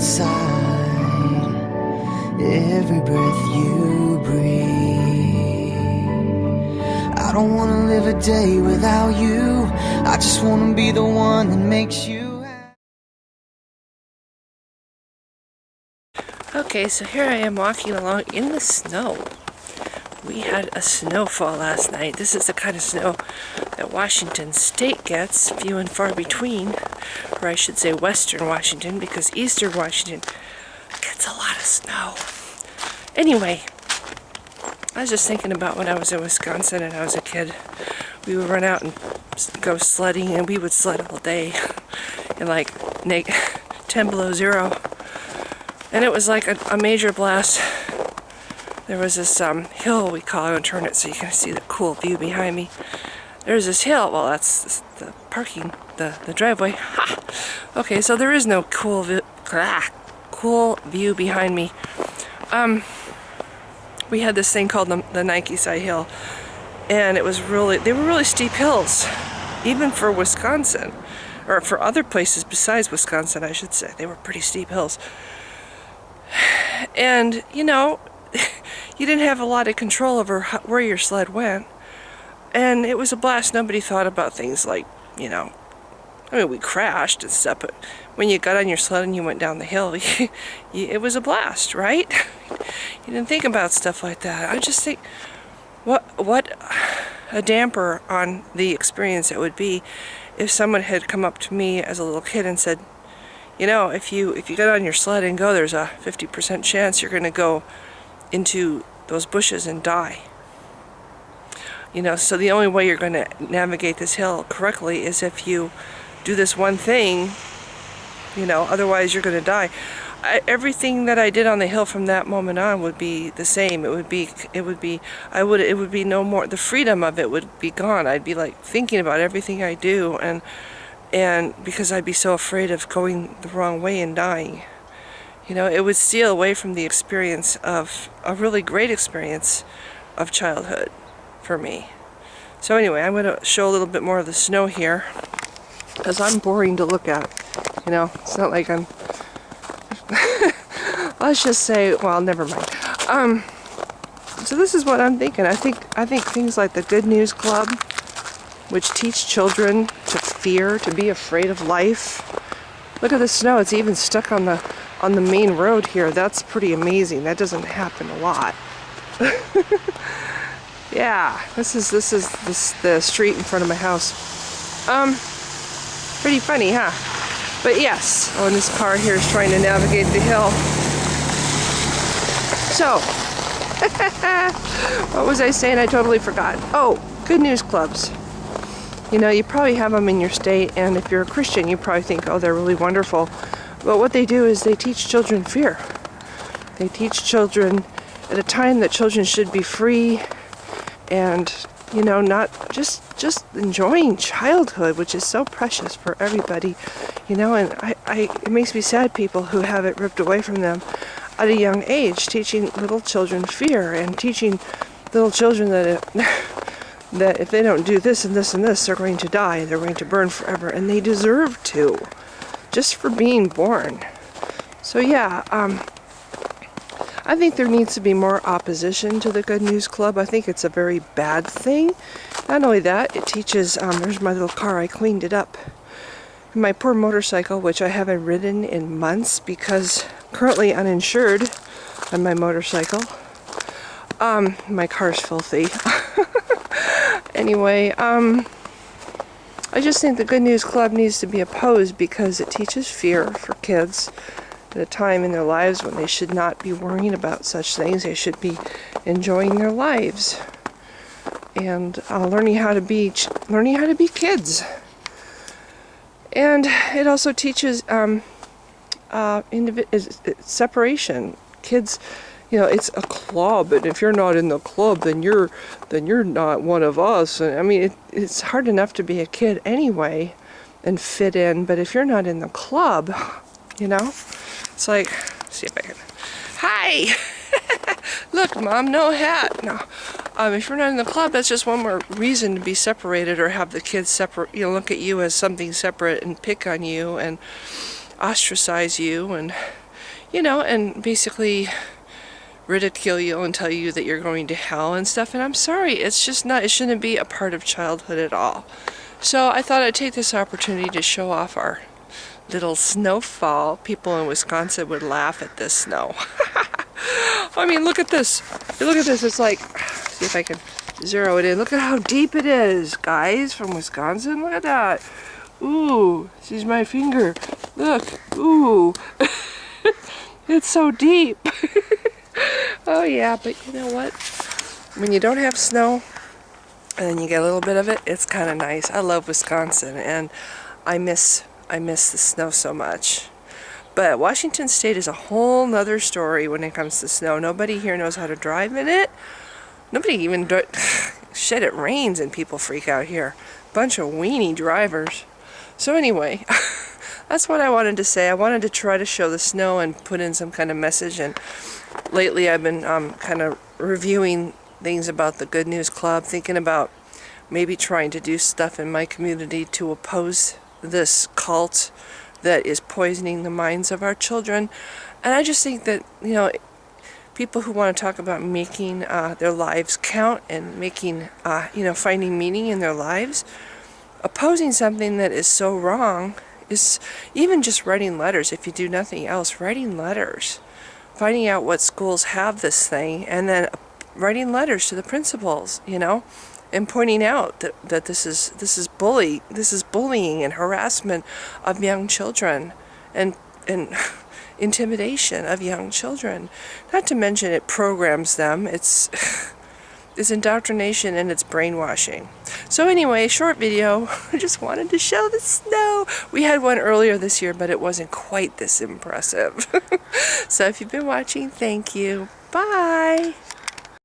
inside every breath you breathe. I don't want to live a day without you. I just want to be the one that makes you happy. Okay, so here I am walking along in the snow. We had a snowfall last night. This is the kind of snow that Washington State gets, few and far between, or I should say Western Washington, because Eastern Washington gets a lot of snow. Anyway, I was just thinking about when I was in Wisconsin and I was a kid. We would run out and go sledding, and we would sled all day in like 10 below zero. And it was like a major blast. There was this hill, we call it, and turn it so you can see the cool view behind me. There's this hill, well, that's the parking, the driveway. Ha! Okay, so there is no cool view behind me. We had this thing called the Nike Side Hill, and it was they were really steep hills, even for Wisconsin, or for other places besides Wisconsin, I should say. They were pretty steep hills. And, you know, you didn't have a lot of control over where your sled went. And it was a blast. Nobody thought about things like, you know, I mean, we crashed and stuff, but when you got on your sled and you went down the hill, it was a blast, right? You didn't think about stuff like that. I just think, what a damper on the experience it would be if someone had come up to me as a little kid and said, you know, if you get on your sled and go, there's a 50% chance you're going to go into those bushes and die. You know, so the only way you're going to navigate this hill correctly is if you do this one thing, you know, otherwise you're going to die. Everything that I did on the hill from that moment on would be the same. It would be no more, the freedom of it would be gone. I'd be like thinking about everything I do, and because I'd be so afraid of going the wrong way and dying. You know, it would steal away from the experience of a really great experience of childhood for me. So anyway, I'm going to show a little bit more of the snow here, because I'm boring to look at. You know, it's not like I'm let's just say, well, never mind. So this is what I'm thinking. I think things like the Good News Club, which teach children to fear, to be afraid of life. Look at the snow. It's even stuck on the main road here. That's pretty amazing. That doesn't happen a lot. Yeah, this is the street in front of my house. Pretty funny, huh? But yes, oh, and this car here is trying to navigate the hill. So, what was I saying? I totally forgot. Oh, Good News Clubs. You know, you probably have them in your state, and if you're a Christian, you probably think, oh, they're really wonderful. But what they do is they teach children fear. They teach children at a time that children should be free and, you know, not just enjoying childhood, which is so precious for everybody, you know. And it makes me sad, people who have it ripped away from them at a young age, teaching little children fear and teaching little children that if they don't do this and this and this, they're going to die, they're going to burn forever, and they deserve to, just for being born. So yeah, I think there needs to be more opposition to the Good News Club. I think it's a very bad thing. Not only that, it teaches, there's my little car, I cleaned it up. My poor motorcycle, which I haven't ridden in months because currently uninsured on my motorcycle. My car's filthy. Anyway, I just think the Good News Club needs to be opposed because it teaches fear for kids at a time in their lives when they should not be worrying about such things. They should be enjoying their lives and learning how to be kids. And it also teaches separation. Kids, you know, it's a club, and if you're not in the club, then you're not one of us. And I mean, it's hard enough to be a kid anyway and fit in, but if you're not in the club, you know, it's like, see if I can. Hi. Look, Mom, no hat. No. If you're not in the club, that's just one more reason to be separated or have the kids separate, you know, look at you as something separate and pick on you and ostracize you and and basically ridicule you and tell you that you're going to hell and stuff. And I'm sorry, it's just not, it shouldn't be a part of childhood at all. So I thought I'd take this opportunity to show off our little snowfall. People in Wisconsin would laugh at this snow. I mean, look at this. Look at this. It's like, see if I can zero it in. Look at how deep it is, guys, from Wisconsin. Look at that. Ooh, this is my finger. Look. Ooh. It's so deep. Oh, yeah, but you know what? When you don't have snow and then you get a little bit of it, it's kind of nice. I love Wisconsin, and I miss the snow so much. But Washington State is a whole nother story when it comes to snow. Nobody here knows how to drive in it. Nobody even shit, it rains and people freak out here. Bunch of weenie drivers. So anyway, that's what I wanted to say. I wanted to try to show the snow and put in some kind of message. And lately I've been kind of reviewing things about the Good News Club, thinking about maybe trying to do stuff in my community to oppose this cult that is poisoning the minds of our children. And I just think that, people who want to talk about making their lives count and making, finding meaning in their lives, opposing something that is so wrong is even just writing letters. If you do nothing else, writing letters, finding out what schools have this thing, and then writing letters to the principals, and pointing out that this is bullying and harassment of young children, and intimidation of young children. Not to mention it programs them. It's indoctrination and it's brainwashing. So anyway, short video. I just wanted to show the snow. We had one earlier this year, but it wasn't quite this impressive. So if you've been watching, thank you. Bye.